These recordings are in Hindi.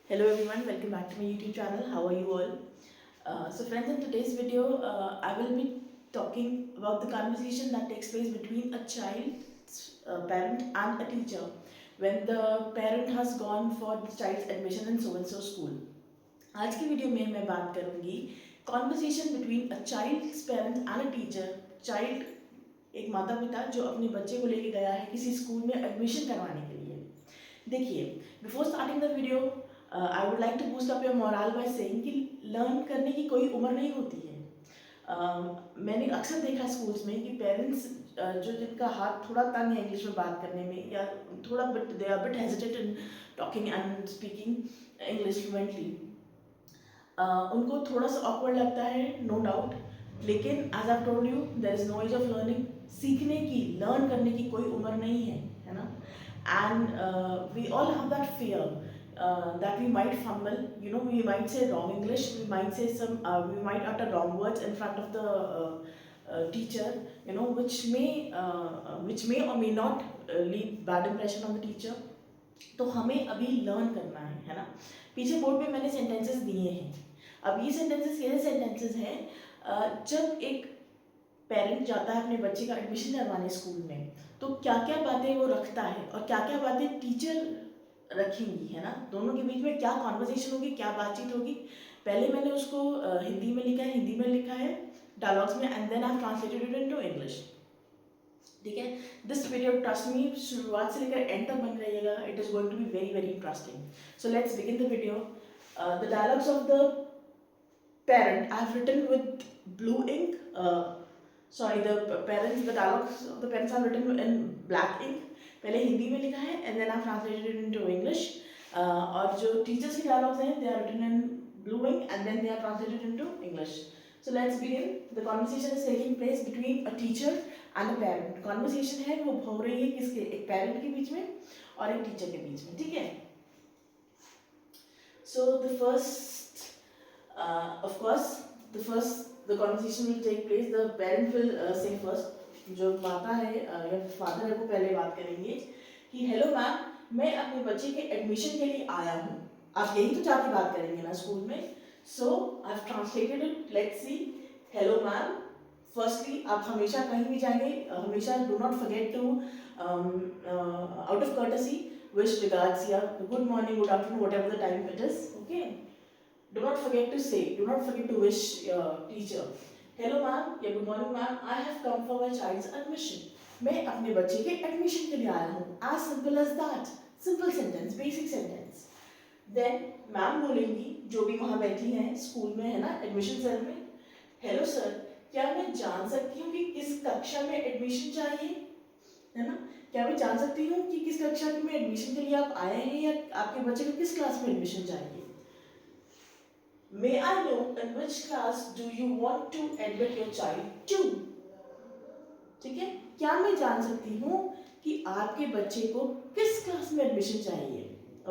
Hello everyone, welcome back to my YouTube channel. How are you all? So friends, in today's video, I will be talking about the conversation that takes place between a child's parent and a teacher when the parent has gone for the child's admission in so and so school. आज की वीडियो में मैं बात करूंगी conversation between a child's parent and a teacher. Child एक माता पिता जो अपने बच्चे को लेके गया है किसी स्कूल में एडमिशन करवाने के लिए. देखिए, before starting the video I would like to boost up your moral by saying कि लर्न करने की कोई उम्र नहीं होती है. मैंने अक्सर देखा स्कूल्स में कि पेरेंट्स जो जिनका हाथ थोड़ा तंग है इंग्लिश में बात करने में या थोड़ा bit they are bit hesitate in talking and speaking English fluently, उनको थोड़ा सा ऑकवर्ड लगता है, नो डाउट. लेकिन as I told you, there is no age of learning. सीखने की, लर्न करने की कोई उम्र नहीं है ना. And we all have that fear that we might fumble, we might say wrong English, we might say we might utter wrong words in front of the teacher, which may or may not leave bad impression on the teacher. तो हमें अभी लर्न करना है ना. पीछे बोर्ड पे मैंने सेंटेंसेस दिए हैं. अब ये सेंटेंसेस कैसे सेंटेंसेस हैं, जब एक पेरेंट जाता है अपने बच्चे का एडमिशन करवाने स्कूल में, तो क्या क्या बातें वो रखता है और क्या क्या बातें टीचर रखेंगी, है ना. दोनों के बीच में क्या कॉन्वर्सेशन होगी, क्या बातचीत होगी. पहले मैंने उसको हिंदी में लिखा है डायलॉग्स में, and then I translated it into English. ठीक है. दिस वीडियो ट्रस्ट मी, शुरुआत से लेकर एंड तक बन रहिएगा. It is going to be very very interesting. So let's begin the video. The dialogues of the parent I have written with blue ink. The dialogues of the parents are written in black ink. पहले हिंदी में लिखा है and then I have translated it into English. और जो teachers के dialogues हैं they are written in blue ink and then they are translated into English. So let's begin. The conversation is taking place between a teacher and a parent. Conversation है वो हो रही है किसके, एक parent के बीच में और एक teacher के बीच में. ठीक है. So of course, the conversation will take place. The parent will say first. जो माता है या फादर है वो पहले बात करेंगे कि हेलो मैम, मैं अपने बच्चे के एडमिशन के लिए आया हूँ. आप यही तो जाके बात करेंगे ना स्कूल में. So I have translated it. Let's see. Hello ma'am, firstly आप हमेशा कहीं भी जाएंगे, हमेशा do not forget to out of courtesy wish regards या good morning, good afternoon, whatever the time it is. Okay. Do not forget to wish your teacher. Hello ma'am, या good morning ma'am, I have come for my child's admission. मैं अपने बच्चे के एडमिशन के लिए आया हूँ. As simple as that. Simple sentence, basic sentence. Then ma'am बोलेंगी, जो भी वहाँ बैठी हैं स्कूल में, है ना, एडमिशन सेल में, हेलो सर, क्या मैं जान सकती हूँ कि किस कक्षा में एडमिशन चाहिए, है ना. क्या मैं जान सकती हूँ कि किस कक्षा में एडमिशन के लिए आप आए हैं या आपके बच्चे को किस क्लास में एडमिशन चाहिए. May I know in which class do you want to admit your child to? ठीक है. क्या मैं जान सकती हूँ कि आपके बच्चे को किस क्लास में एडमिशन चाहिए.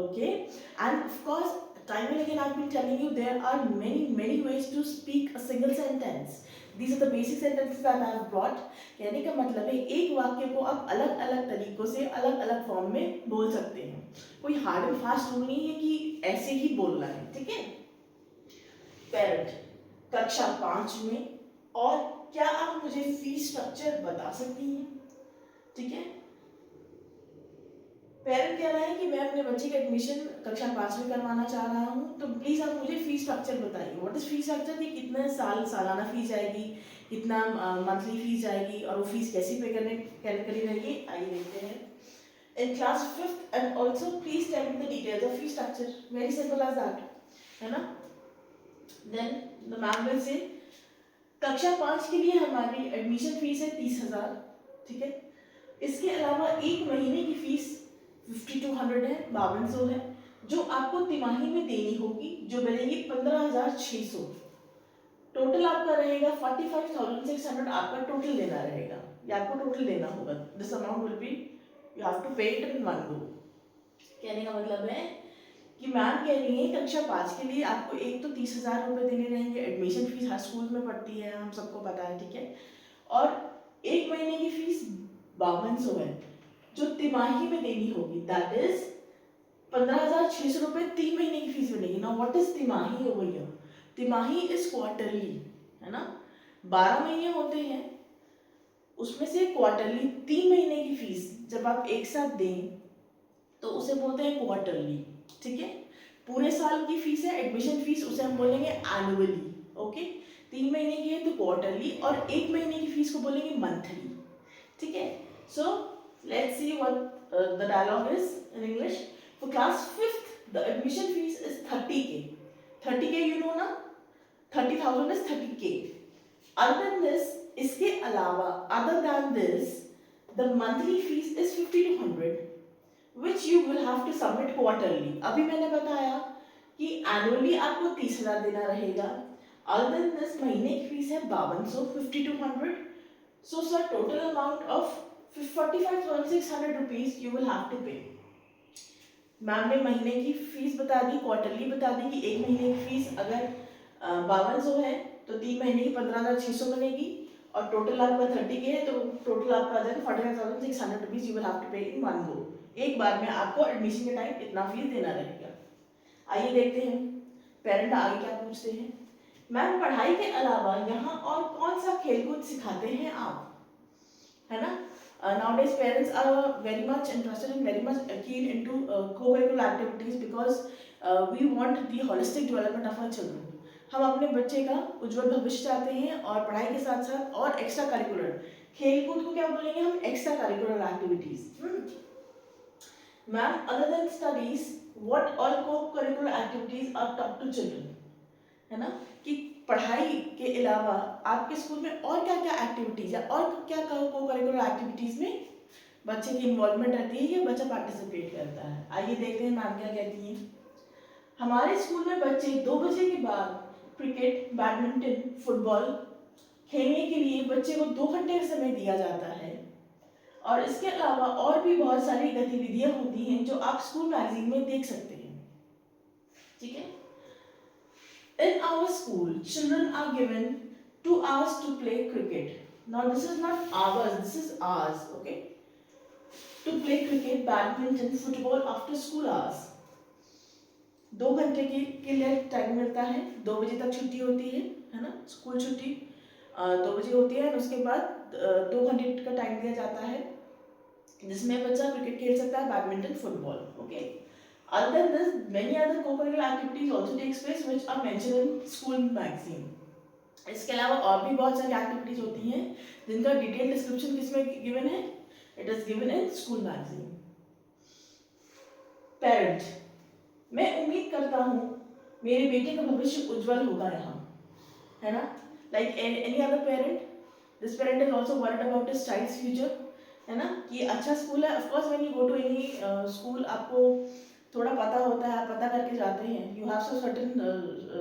Okay. End of course time and again I've been telling you there are many ways to speak a single sentence. These are the basic sentences that I have brought. कहने का मतलब है एक वाक्य को आप अलग अलग तरीकों से अलग अलग फॉर्म में बोल सकते हैं. कोई हार्ड एंड फास्ट रूल नहीं है कि ऐसे ही बोलना है. ठीक है. पेरेंट, कक्षा 5 में, और क्या आप मुझे फीस स्ट्रक्चर बता सकती हैं. ठीक है. पेरेंट कह रहा है कि मैं अपने बच्चे का एडमिशन कक्षा 5 में करवाना चाह रहा हूँ, तो प्लीज आप मुझे फीस स्ट्रक्चर बताइए. व्हाट इज फीस स्ट्रक्चर, कि कितने सालाना फीस जाएगी, कितना मंथली फीस जाएगी, और वो फीस कैसे पे करी रहेगी. आइए देखते हैं. In class 5th and also please tell me the details of fees structure. Very simple as that, है ना. Then the ma'am will say, कक्षा 5 के लिए हमारी एडमिशन फीस है 30,000. ठीक है. इसके अलावा एक महीने की फीस 5200 है, 5200 है, जो आपको तिमाही में देनी होगी, जो बनेगी 15,600. टोटल आपका रहेगा 45,600. आपका टोटल देना रहेगा, या आपको टोटल देना होगा. This amount will be, you have to pay it in one go. कहने का मतलब है कि मैम कह रही है कक्षा 5 के लिए आपको एक तो 30,000 रुपये देने रहेंगे. एडमिशन फीस हर स्कूल में पड़ती है, हम सबको पता है. ठीक है. और एक महीने की फीस 5200 है, जो तिमाही में देनी होगी. दैट इज 15,600 रुपये 3 महीने की फीस बनेगी। ना व्हाट इज तिमाही ओवर हियर? तिमाही इज क्वार्टरली, है ना। 12 महीने होते हैं, उसमें से क्वार्टरली 3 महीने की फीस जब आप एक साथ दें तो उसे बोलते हैं क्वार्टरली, ठीक है। पूरे साल की फीस है एडमिशन फीस, उसे हम बोलेंगे एनुअली, ओके। 3 महीने की है तो क्वार्टरली, और 1 महीने की फीस को बोलेंगे मंथली, ठीक है। So let's see what the dialogue is in English. For class 5th the admission fees is 30K। 30K you know ना, 30,000 is 30K। Other than this, इसके अलावा other than this the monthly fees is 50 to 100 which you will have to submit quarterly। अभी मैंने बताया कि एनुअली आपको 30,000 देना रहेगा। अदर देन दिस महीने की फीस है 5200, 50 to 100। So sir, total amount of 45,600 rupees you will have to pay। Ma'am ने महीने की फीस बता दी, क्वार्टरली बता दी कि एक महीने की फीस अगर 5200 है तो 3 महीने की 15,600 बनेगी, और टोटल आपका 30K है तो टोटल आपका आ जाएगा 45,600 rupees you will have to pay in one गो। एक बार में आपको एडमिशन के टाइम इतना फीस देना रहेगा। आइए देखते हैं पेरेंट आगे क्या पूछते हैं। मैम पढ़ाई के अलावा यहाँ और कौन सा खेलकूद सिखाते हैं आप, है ना। Nowadays parents are very much interested and very much keen into co-curricular activities because we want the holistic development of our children। हम अपने बच्चे का उज्जवल भविष्य चाहते हैं और पढ़ाई के साथ साथ और एक्स्ट्रा करिकुलर, खेलकूद को क्या बोलेंगे हम, extra curricular activities. Ma'am other than studies what all co-curricular activities are taught to children, है ना, कि पढ़ाई के अलावा आपके स्कूल में और क्या क्या एक्टिविटीज है, और क्या को-करिकुलर एक्टिविटीज में बच्चे की इन्वॉल्वमेंट रहती है या बच्चा पार्टिसिपेट करता है। आइए देखते हैं मैम क्या कहती हैं। हमारे स्कूल में बच्चे 2 बजे के बाद क्रिकेट, बैडमिंटन, फुटबॉल खेलने के लिए बच्चे को 2 घंटे का समय दिया जाता है, और इसके अलावा और भी बहुत सारी गतिविधियां होती हैं जो आप स्कूल मैगजीन में देख सकते हैं, ठीक है। In our school, children are given 2 hours to play cricket. Now this is not hours, this is hours, okay? To play cricket, badminton, football after school hours. 2 घंटे के लिए टाइम मिलता है, 2 बजे तक छुट्टी होती है ना, स्कूल छुट्टी 2 बजे होती है, और उसके बाद 2 घंटे का टाइम दिया जाता है जिसमें बच्चा क्रिकेट खेल सकता है, badminton, football, okay. Other than this, many other co-curricular activities also takes place which are mentioned in school magazine। इसके अलावा और भी बहुत सारी एक्टिविटीज होती हैं जिनका डिटेल डिस्क्रिप्शन किसमें गिवन है, it is given in school magazine. Parent, मैं उम्मीद करता हूँ मेरे बेटे का भविष्य उज्जवल होगा यहाँ, है ना। Like any other parent, this parent is also worried about his child's future, है ना, कि अच्छा स्कूल है। Of course when you go to any school आपको थोड़ा पता होता है, आप पता करके जाते हैं, you have so certain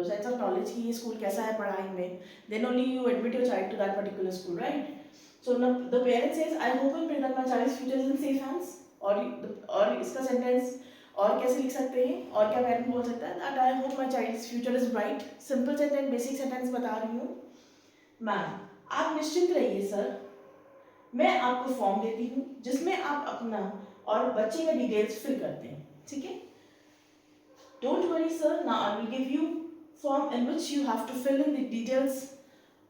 sense of knowledge कि ये स्कूल कैसा है पढ़ाई में, then only you admit your child to that particular school, right. So the parent says I hope and pray that my child's future is in safe hands. और इसका सेंटेंस और कैसे लिख सकते हैं, और क्या पेरेंट बोल सकता है, that I hope my child's future is bright. Simple sentence, basic sentence बता रही हूँ। मैम आप निश्चिंत रहिए सर, मैं आपको फॉर्म देती हूँ जिसमें आप अपना और बच्चे का डिटेल्स फिल करते हैं, ठीक है। Don't worry sir, now I will give you form in which you have to fill in the details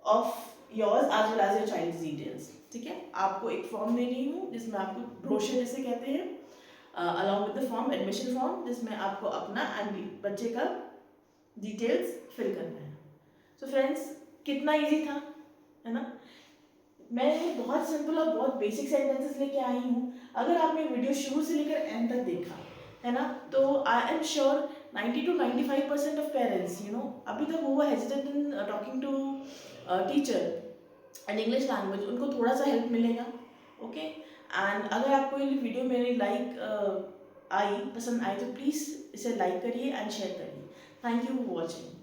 of yours as well as your child's details, ठीक है। आपको एक फॉर्म दे रही हूँ जिसमें आपको ब्रोशर जैसे कहते हैं, along with the form, admission form, जिसमें आपको अपना एंड बच्चे का डिटेल्स फिल करना है। सो फ्रेंड्स, कितना इजी था, है ना। मैं बहुत सिंपल और बहुत बेसिक सेंटेंसेस लेके आई हूँ। अगर आपने वीडियो शुरू से लेकर एंड तक देखा है ना, तो I am sure 90 to 95% of parents अभी तक वो hesitant in talking to teacher and English language, उनको थोड़ा सा हेल्प मिलेगा, ओके। एंड अगर आपको ये वीडियो मेरी पसंद आई तो प्लीज़ इसे लाइक करिए एंड शेयर करिए। Thank you for watching.